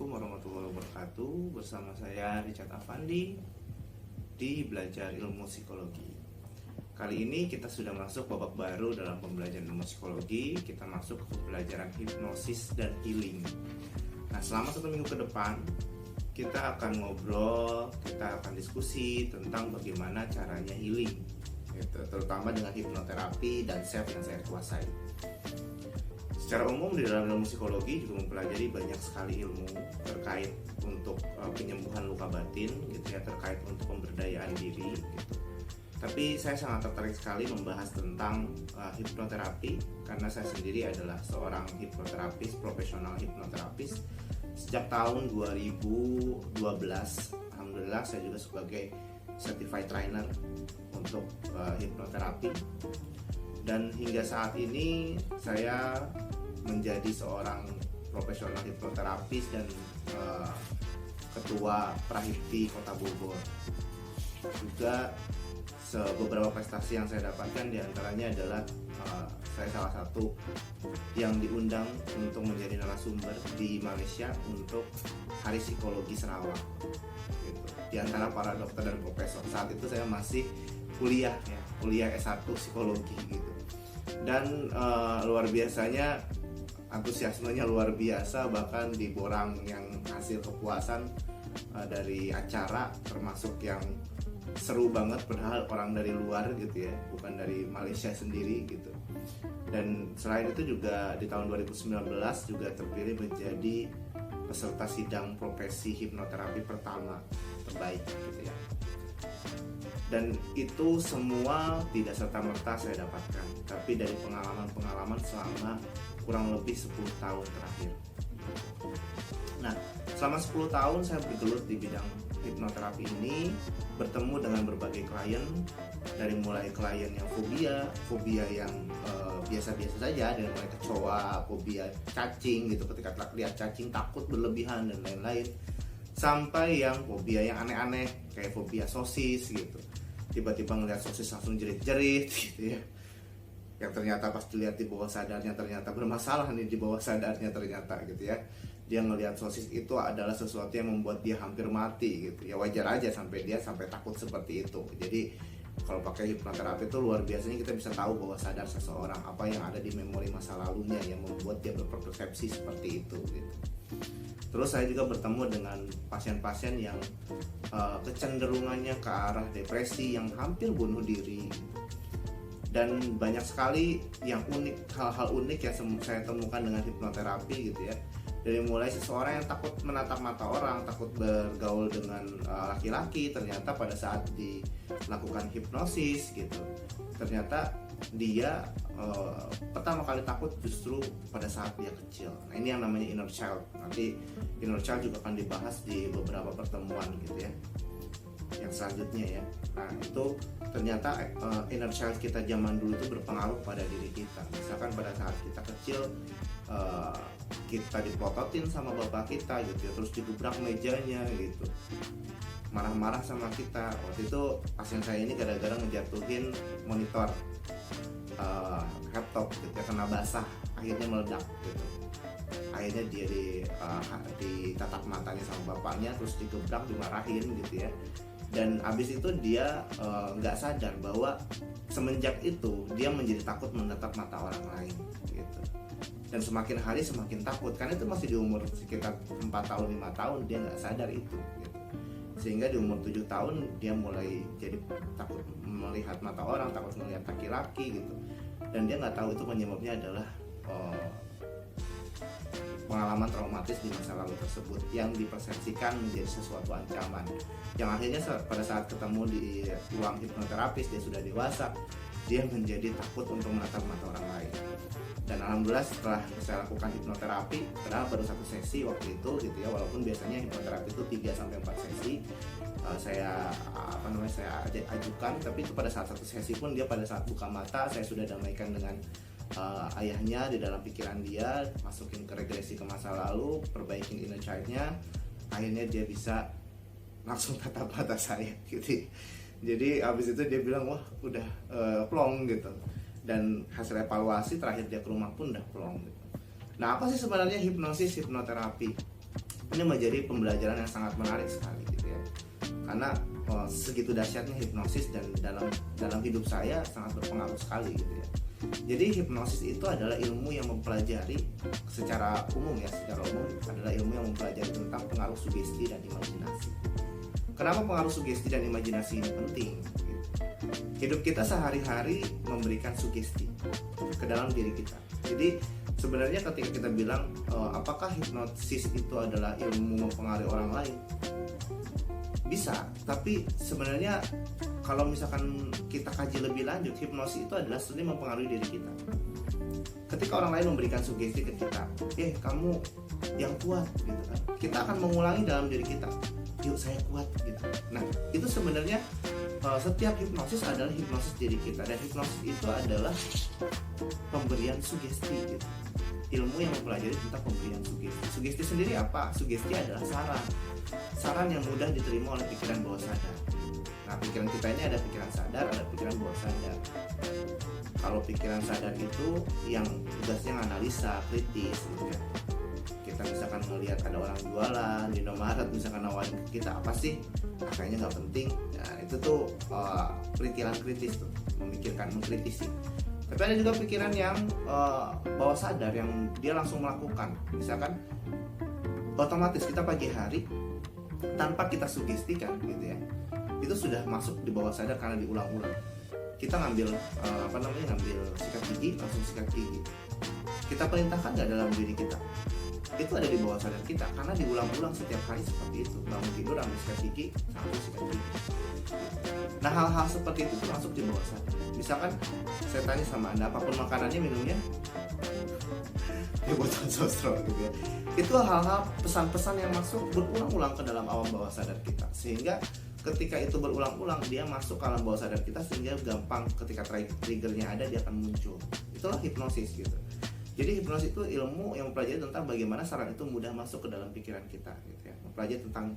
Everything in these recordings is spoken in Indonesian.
Assalamualaikum warahmatullahi wabarakatuh. Bersama saya Richard Afandi di Belajar Ilmu Psikologi. Kali ini kita sudah masuk babak baru dalam pembelajaran ilmu psikologi. Kita masuk ke pembelajaran hipnosis dan healing. Nah, selama 1 minggu ke depan kita akan ngobrol, kita akan diskusi tentang bagaimana caranya healing, terutama dengan hipnoterapi dan self yang saya kuasai. Secara umum di dalam ilmu psikologi juga mempelajari banyak sekali ilmu terkait untuk penyembuhan luka batin, gitu ya, terkait untuk pemberdayaan diri, gitu. Tapi saya sangat tertarik sekali membahas tentang hipnoterapi karena saya sendiri adalah seorang hipnoterapis, profesional hipnoterapis sejak tahun 2012. Alhamdulillah saya juga sebagai certified trainer untuk hipnoterapi. Dan hingga saat ini saya menjadi seorang profesional hipnoterapis dan ketua Prahipti Kota Bogor. Juga beberapa prestasi yang saya dapatkan diantaranya adalah saya salah satu yang diundang untuk menjadi narasumber di Malaysia untuk Hari Psikologi Sarawak, gitu. Di antara para dokter dan profesor saat itu saya masih kuliah S1 psikologi, gitu. Dan luar biasanya antusiasmenya luar biasa, bahkan di borang yang hasil kepuasan dari acara, termasuk yang seru banget padahal orang dari luar, gitu ya, bukan dari Malaysia sendiri, gitu. Dan selain itu juga di tahun 2019 juga terpilih menjadi peserta sidang profesi hipnoterapi pertama terbaik, gitu ya. Dan itu semua tidak serta-merta saya dapatkan, tapi dari pengalaman-pengalaman selama kurang lebih 10 tahun terakhir. Nah, selama 10 tahun saya bergelut di bidang hipnoterapi ini, bertemu dengan berbagai klien, dari mulai klien yang fobia yang biasa-biasa saja, dari mulai kecoa, fobia cacing, gitu, ketika lihat cacing takut berlebihan dan lain-lain, sampai yang fobia yang aneh-aneh kayak fobia sosis, gitu. Tiba-tiba ngeliat sosis langsung jerit-jerit, gitu ya. Yang ternyata pas dilihat di bawah sadarnya ternyata bermasalah nih di bawah sadarnya ternyata, gitu ya. Dia ngelihat sosis itu adalah sesuatu yang membuat dia hampir mati, gitu. Ya wajar aja sampai takut seperti itu. Jadi kalau pakai hipnoterapi itu luar biasanya kita bisa tahu bawah sadar seseorang, apa yang ada di memori masa lalunya yang membuat dia berpersepsi seperti itu, gitu. Terus saya juga bertemu dengan pasien-pasien yang kecenderungannya ke arah depresi yang hampir bunuh diri. Dan banyak sekali yang unik, hal-hal unik yang saya temukan dengan hipnoterapi, gitu ya. Dari mulai seseorang yang takut menatap mata orang, takut bergaul dengan laki-laki, ternyata pada saat dilakukan hipnosis, gitu, ternyata dia pertama kali takut justru pada saat dia kecil. Nah, ini yang namanya inner child. Nanti inner child juga akan dibahas di beberapa pertemuan, gitu ya, yang selanjutnya ya. Nah, itu ternyata inner child kita zaman dulu itu berpengaruh pada diri kita. Misalkan pada saat kita kecil kita dipelototin sama bapak kita, gitu ya, terus digebrak mejanya, gitu, marah-marah sama kita. Waktu itu pasien saya ini gara-gara ngejatuhin monitor laptop, gitu ya, kena basah, akhirnya meledak, gitu. Akhirnya dia ditatap matanya sama bapaknya, terus digebrak, dimarahin, gitu ya. Dan abis itu dia nggak sadar bahwa semenjak itu dia menjadi takut menatap mata orang lain, gitu. Dan semakin hari semakin takut, karena itu masih di umur sekitar 4 tahun 5 tahun, dia nggak sadar itu, gitu. Sehingga di umur 7 tahun dia mulai jadi takut melihat mata orang, takut melihat laki-laki, gitu. Dan dia nggak tahu itu penyebabnya adalah pengalaman traumatis di masa lalu tersebut yang dipersepsikan menjadi sesuatu ancaman, yang akhirnya pada saat ketemu di ruang hipnoterapis, dia sudah dewasa, dia menjadi takut untuk menatap mata orang lain. Dan alhamdulillah setelah saya lakukan hipnoterapi, padahal baru 1 sesi waktu itu, gitu ya, walaupun biasanya hipnoterapi itu 3-4 sesi saya ajukan, tapi itu pada saat 1 sesi pun dia pada saat buka mata, saya sudah damaikan dengan ayahnya di dalam pikiran dia, masukin ke regresi ke masa lalu, perbaikin inner child-nya, akhirnya dia bisa langsung tatap mata saya, gitu. Jadi abis itu dia bilang, wah udah plong, gitu. Dan hasil evaluasi terakhir dia ke rumah pun udah plong, gitu. Nah, apa sih sebenarnya hipnosis, hipnoterapi? Ini menjadi pembelajaran yang sangat menarik sekali gitu ya. Karena segitu dahsyatnya hipnosis, dan dalam hidup saya sangat berpengaruh sekali gitu ya. Jadi hipnosis itu adalah ilmu yang mempelajari secara umum adalah ilmu yang mempelajari tentang pengaruh sugesti dan imajinasi. Kenapa pengaruh sugesti dan imajinasi ini penting? Hidup kita sehari-hari memberikan sugesti ke dalam diri kita. Jadi sebenarnya ketika kita bilang apakah hipnosis itu adalah ilmu mempengaruhi orang lain? Bisa, tapi sebenarnya kalau misalkan kita kaji lebih lanjut, hipnosis itu adalah seni mempengaruhi diri kita. Ketika orang lain memberikan sugesti ke kita, kamu yang kuat gitu kan, kita akan mengulangi dalam diri kita, yuk saya kuat gitu. Nah itu sebenarnya setiap hipnosis adalah hipnosis diri kita, dan hipnosis itu adalah pemberian sugesti gitu. Ilmu yang mempelajari tentang pemberian sugesti. Sugesti sendiri apa? Sugesti adalah saran yang mudah diterima oleh pikiran bawah sadar. Nah, pikiran kita ini ada pikiran sadar, ada pikiran bawah sadar. Kalau pikiran sadar itu yang tugasnya analisa, kritis gitu ya. Kita misalkan melihat ada orang jualan di Indomaret, misalkan nawarin ke kita, apa sih? Kayaknya nggak penting. Nah, itu tuh pikiran kritis tuh, memikirkan, mengkritisi. Tapi ada juga pikiran yang bawah sadar, yang dia langsung melakukan. Misalkan otomatis kita pagi hari tanpa kita sugestikan gitu ya, itu sudah masuk di bawah sadar karena diulang-ulang. Kita ngambil ngambil sikat gigi, langsung sikat gigi. Kita perintahkan nggak dalam diri kita, itu ada di bawah sadar kita karena diulang-ulang setiap hari seperti itu. Bangun tidur ambil sikat gigi, langsung sikat gigi. Nah hal-hal seperti itu masuk di bawah sadar. Misalkan saya tanya sama Anda, apapun makanannya, minumnya botol sosro gitu ya. Itu hal-hal, pesan-pesan yang masuk berulang-ulang ke dalam alam bawah sadar kita, sehingga ketika itu berulang-ulang dia masuk ke alam bawah sadar kita, sehingga gampang ketika triggernya ada dia akan muncul. Itulah hipnosis gitu. Jadi hipnosis itu ilmu yang mempelajari tentang bagaimana saran itu mudah masuk ke dalam pikiran kita gitu ya. Mempelajari tentang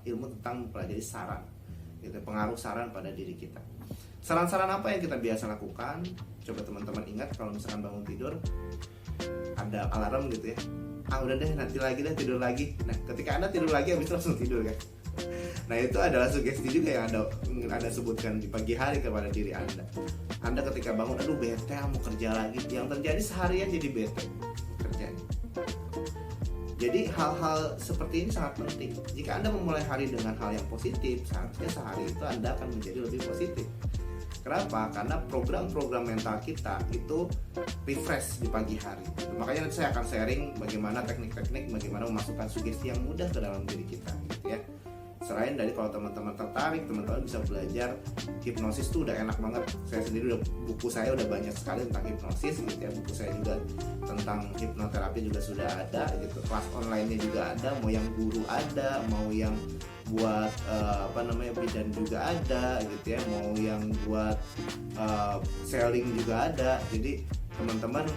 ilmu tentang mempelajari saran gitu, pengaruh saran pada diri kita. Saran-saran apa yang kita biasa lakukan? Coba teman-teman ingat, kalau misalkan bangun tidur ada alarm gitu ya, udah deh nanti lagi deh, tidur lagi. Nah ketika Anda tidur lagi habis itu langsung tidur kan. Nah itu adalah sugesti juga yang Anda sebutkan di pagi hari kepada diri Anda. Anda ketika bangun, aduh bete mau kerja lagi, yang terjadi seharian jadi bete kerjanya. Jadi hal-hal seperti ini sangat penting. Jika Anda memulai hari dengan hal yang positif, seharusnya sehari itu Anda akan menjadi lebih positif. Kenapa? Karena program-program mental kita itu refresh di pagi hari. Makanya nanti saya akan sharing bagaimana teknik-teknik bagaimana memasukkan sugesti yang mudah ke dalam diri kita gitu ya. Selain dari kalau teman-teman tertarik, teman-teman bisa belajar hipnosis tuh udah enak banget. Saya sendiri buku saya udah banyak sekali tentang hipnosis gitu ya. Buku saya juga tentang hipnoterapi juga sudah ada gitu. Kelas online-nya juga ada, mau yang guru ada, mau yang buat bidan juga ada gitu ya, mau yang buat selling juga ada. Jadi teman-teman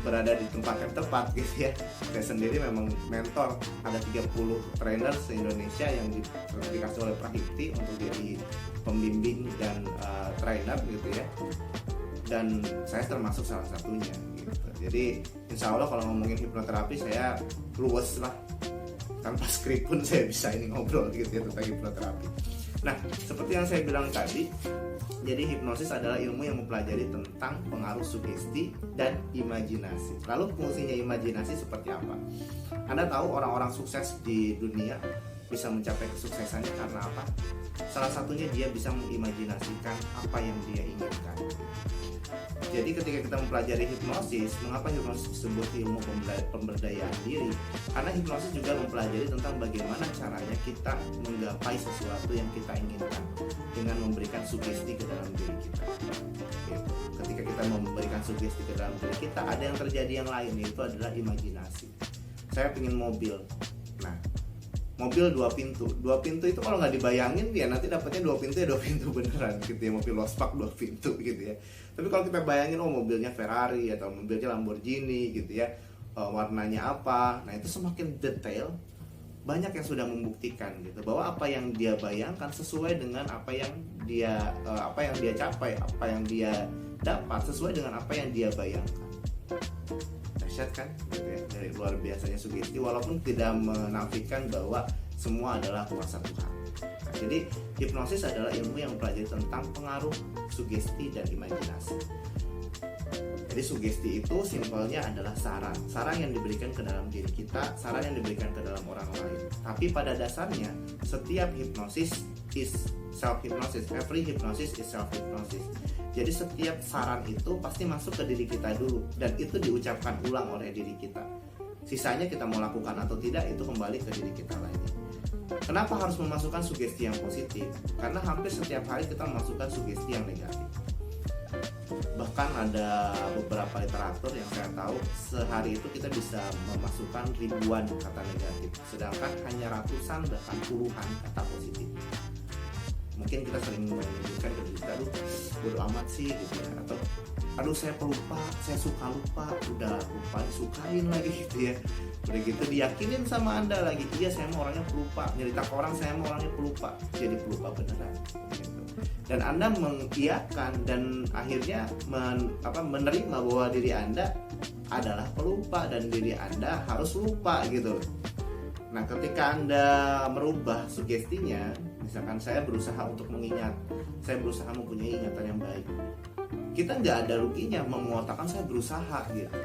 berada di tempat yang tepat gitu ya. Saya sendiri memang mentor, ada 30 trainer se-Indonesia yang disertifikasi oleh Prahipti untuk jadi pembimbing dan trainer gitu ya. Dan saya termasuk salah satunya gitu. Jadi insya Allah kalau ngomongin hipnoterapi saya luwes lah, tanpa skrip pun saya bisa ini ngobrol gitu ya tentang hipnoterapi. Nah, seperti yang saya bilang tadi, jadi hipnosis adalah ilmu yang mempelajari tentang pengaruh sugesti dan imajinasi. Lalu fungsinya imajinasi seperti apa? Anda tahu orang-orang sukses di dunia bisa mencapai kesuksesannya karena apa? Salah satunya dia bisa mengimajinasikan apa yang dia inginkan. Jadi ketika kita mempelajari hipnosis, mengapa hipnosis disebut ilmu pemberdayaan diri? Karena hipnosis juga mempelajari tentang bagaimana caranya kita menggapai sesuatu yang kita inginkan dengan memberikan sugesti ke dalam diri kita. Gitu. Ketika kita memberikan sugesti ke dalam diri kita, ada yang terjadi yang lain, yaitu adalah imajinasi. Saya pengen mobil. Nah, mobil 2 pintu. 2 pintu itu kalau nggak dibayangin ya nanti dapatnya 2 pintu ya 2 pintu beneran gitu ya, mobil lospak 2 pintu gitu ya. Tapi kalau kita bayangin mobilnya Ferrari atau mobilnya Lamborghini gitu ya, warnanya apa, nah itu semakin detail. Banyak yang sudah membuktikan gitu bahwa apa yang dia bayangkan sesuai dengan apa yang dia capai, apa yang dia dapat sesuai dengan apa yang dia bayangkan. dahsyat kan gitu ya, dari luar biasanya sugesti, walaupun tidak menafikan bahwa semua adalah kuasa Tuhan. Nah, jadi hipnosis adalah ilmu yang mempelajari tentang pengaruh sugesti dan imajinasi. Jadi sugesti itu simpelnya adalah saran yang diberikan ke dalam diri kita, saran yang diberikan ke dalam orang lain. Tapi pada dasarnya setiap hipnosis is self hypnosis, every hypnosis is self hypnosis. Jadi setiap saran itu pasti masuk ke diri kita dulu dan itu diucapkan ulang oleh diri kita. Sisanya kita mau lakukan atau tidak itu kembali ke diri kita lagi. Kenapa harus memasukkan sugesti yang positif? Karena hampir setiap hari kita memasukkan sugesti yang negatif. Bahkan ada beberapa literatur yang saya tahu sehari itu kita bisa memasukkan ribuan kata negatif, sedangkan hanya ratusan bahkan puluhan kata positif. Mungkin kita sering menyebutkan ke diri kita, aduh bodo amat sih gitu ya, atau aduh saya pelupa, saya suka lupa, udah lupa disukain lagi gitu ya. Udah gitu diyakinin sama Anda lagi, iya saya mau orangnya pelupa, nyerita ke orang saya mau orangnya pelupa, jadi pelupa beneran gitu. Dan Anda mengiyakan dan akhirnya menerima bahwa diri Anda adalah pelupa dan diri Anda harus lupa gitu. Nah, ketika Anda merubah sugestinya, misalkan saya berusaha untuk mengingat, saya berusaha mempunyai ingatan yang baik, kita nggak ada ruginya mengatakan saya berusaha gitu.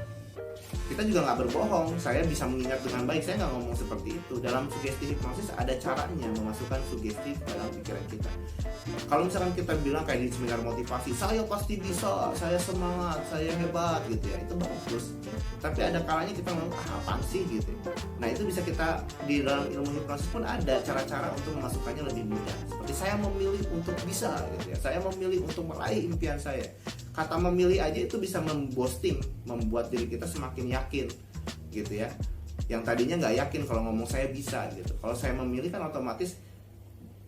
Kita juga nggak berbohong, saya bisa mengingat dengan baik, saya nggak ngomong seperti itu. Dalam sugesti hipnosis ada caranya memasukkan sugesti ke dalam pikiran kita. Kalau misalkan kita bilang kayak di seminar motivasi, saya pasti bisa, saya semangat, saya hebat gitu ya, itu bagus. Tapi ada kalanya kita ngomong apaan sih gitu. Nah itu bisa kita di dalam ilmu hipnosis pun ada cara-cara untuk memasukkannya lebih mudah. Seperti saya memilih untuk bisa gitu ya, saya memilih untuk meraih impian saya. Kata memilih aja itu bisa memboosting, membuat diri kita semakin yakin gitu ya. Yang tadinya nggak yakin kalau ngomong saya bisa gitu. Kalau saya memilih kan otomatis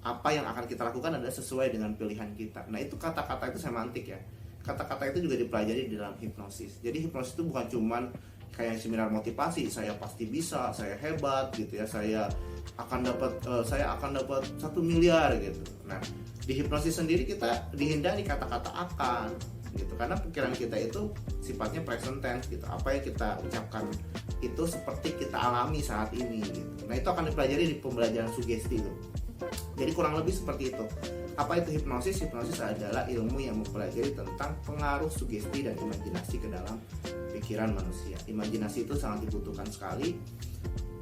apa yang akan kita lakukan adalah sesuai dengan pilihan kita. Nah itu kata-kata itu semantik ya. Kata-kata itu juga dipelajari di dalam hipnosis. Jadi hipnosis itu bukan cuman kayak seminar motivasi, saya pasti bisa, saya hebat gitu ya, saya akan dapat 1 miliar gitu. Nah di hipnosis sendiri kita dihindari kata-kata akan gitu, karena pikiran kita itu sifatnya present tense gitu. Apa yang kita ucapkan itu seperti kita alami saat ini gitu. Nah itu akan dipelajari di pembelajaran sugesti itu. Jadi kurang lebih seperti itu. Apa itu hipnosis? Hipnosis adalah ilmu yang mempelajari tentang pengaruh sugesti dan imajinasi ke dalam pikiran manusia. Imajinasi itu sangat dibutuhkan sekali.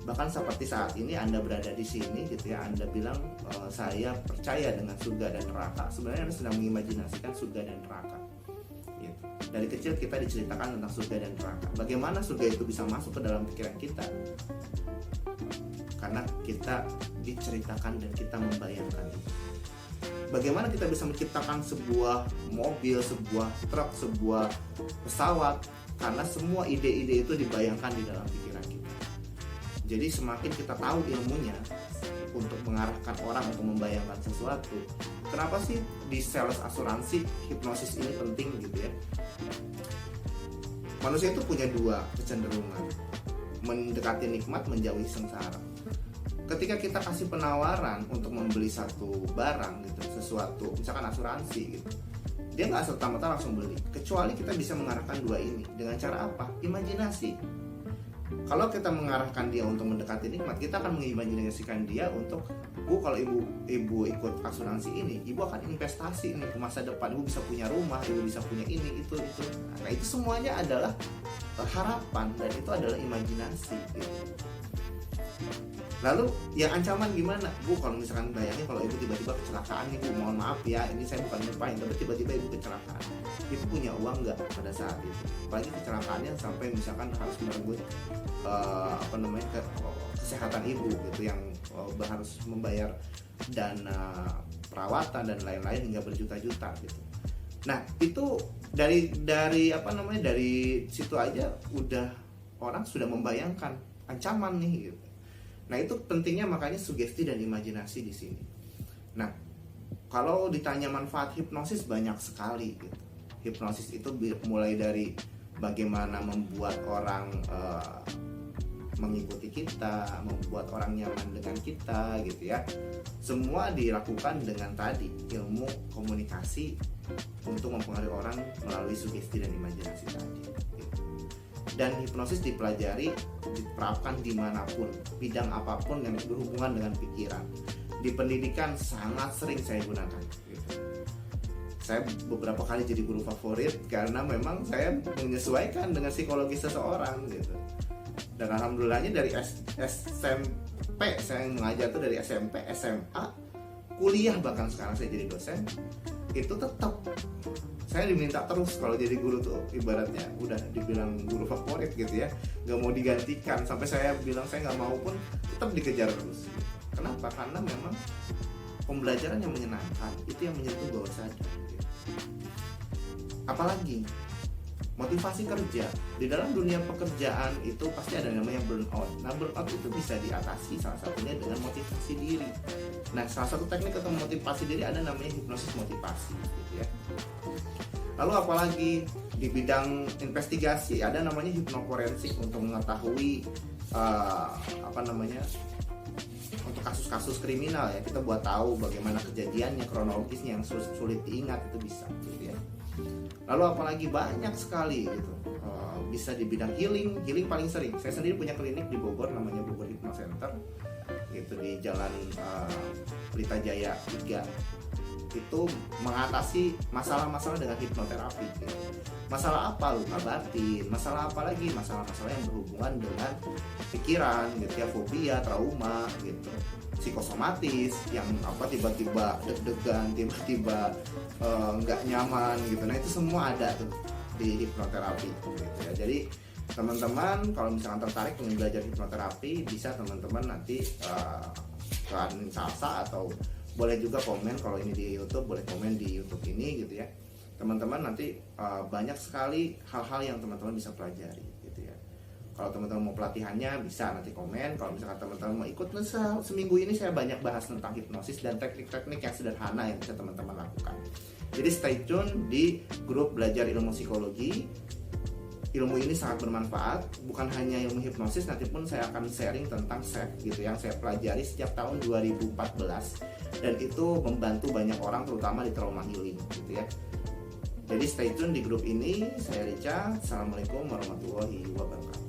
Bahkan seperti saat ini Anda berada di sini gitu ya, Anda bilang saya percaya dengan surga dan neraka. Sebenarnya Anda sedang mengimajinasikan surga dan neraka. Dari kecil kita diceritakan tentang surga dan neraka. Bagaimana surga itu bisa masuk ke dalam pikiran kita? Karena kita diceritakan dan kita membayangkan itu. Bagaimana kita bisa menciptakan sebuah mobil, sebuah truk, sebuah pesawat? Karena semua ide-ide itu dibayangkan di dalam pikiran kita. Jadi semakin kita tahu ilmunya untuk mengarahkan orang untuk membayangkan sesuatu. Kenapa sih di sales asuransi hipnosis ini penting gitu ya? Manusia itu punya dua kecenderungan, mendekati nikmat, menjauhi sengsara. Ketika kita kasih penawaran untuk membeli satu barang gitu, sesuatu, misalkan asuransi gitu, dia nggak serta-merta langsung beli, kecuali kita bisa mengarahkan dua ini. Dengan cara apa? Imajinasi. Kalau kita mengarahkan dia untuk mendekati nikmat, kita akan mengimajinasikan dia untuk, Bu, kalau ibu ikut asuransi ini, ibu akan investasi nih ke masa depan, ibu bisa punya rumah, ibu bisa punya ini, itu. Nah itu semuanya adalah harapan dan itu adalah imajinasi gitu. Lalu yang ancaman gimana? Bu, kalau misalkan bayangin kalau ibu tiba-tiba kecelakaan nih, Bu, mohon maaf ya, ini saya bukan nyumpahin, tapi tiba-tiba ibu kecelakaan. Ibu punya uang nggak pada saat itu? Apalagi kecelakaannya sampai misalkan harus merenggut kesehatan ibu gitu, yang harus membayar dana perawatan dan lain-lain hingga berjuta-juta gitu. Nah itu dari situ aja udah orang sudah membayangkan ancaman nih gitu. Nah itu pentingnya makanya sugesti dan imajinasi di sini. Nah kalau ditanya manfaat hipnosis banyak sekali gitu. Hipnosis itu mulai dari bagaimana membuat orang mengikuti kita, membuat orang nyaman dengan kita gitu ya. Semua dilakukan dengan tadi ilmu komunikasi untuk mempengaruhi orang melalui sugesti dan imajinasi tadi gitu. dan hipnosis dipelajari, diterapkan dimanapun, bidang apapun yang berhubungan dengan pikiran. Di pendidikan sangat sering saya gunakan gitu. Saya beberapa kali jadi guru favorit karena memang saya menyesuaikan dengan psikologi seseorang gitu. Dan alhamdulillahnya dari SMP saya mengajar tuh, dari SMP, SMA, kuliah, bahkan sekarang saya jadi dosen, itu tetap saya diminta terus. Kalau jadi guru tuh ibaratnya udah dibilang guru favorit gitu ya, nggak mau digantikan. Sampai saya bilang saya nggak mau pun tetap dikejar terus. Kenapa? Karena memang pembelajaran yang menyenangkan itu yang menyentuh bawah sadar gitu. Apalagi motivasi kerja. Di dalam dunia pekerjaan itu pasti ada namanya burnout. Nah, burnout itu bisa diatasi salah satunya dengan motivasi diri. Nah, salah satu teknik untuk motivasi diri ada namanya hipnosis motivasi gitu ya. Lalu apalagi di bidang investigasi ada namanya hipnoforensik untuk mengetahui untuk kasus-kasus kriminal ya, kita buat tahu bagaimana kejadiannya, kronologisnya yang sulit diingat, itu bisa gitu ya. Lalu apalagi banyak sekali gitu, bisa di bidang healing paling sering. Saya sendiri punya klinik di Bogor namanya Bogor Hypno Center gitu, di Jalan Pelita Jaya 3. Itu mengatasi masalah-masalah dengan hipnoterapi gitu. Masalah apa? Luka batin, masalah apa lagi? Masalah-masalah yang berhubungan dengan pikiran gitu ya, fobia, trauma gitu, psikosomatis yang tiba-tiba deg-degan, tiba-tiba nggak nyaman gitu. Nah, itu semua ada tuh di hipnoterapi gitu ya. Jadi teman-teman kalau misalkan tertarik ingin belajar hipnoterapi, bisa teman-teman nanti ke admin Salsa, atau boleh juga komen kalau ini di YouTube, boleh komen di YouTube ini gitu ya. Teman-teman nanti banyak sekali hal-hal yang teman-teman bisa pelajari gitu ya. Kalau teman-teman mau pelatihannya bisa nanti komen. Kalau misalkan teman-teman mau ikut, seminggu ini saya banyak bahas tentang hipnosis dan teknik-teknik yang sederhana yang bisa teman-teman lakukan. Jadi stay tune di grup belajar ilmu psikologi. Ilmu ini sangat bermanfaat, bukan hanya ilmu hipnosis, nanti pun saya akan sharing tentang SEF gitu yang saya pelajari sejak tahun 2014, dan itu membantu banyak orang terutama di trauma healing gitu ya. Jadi stay tune di grup ini. Saya Rica. Assalamualaikum warahmatullahi wabarakatuh.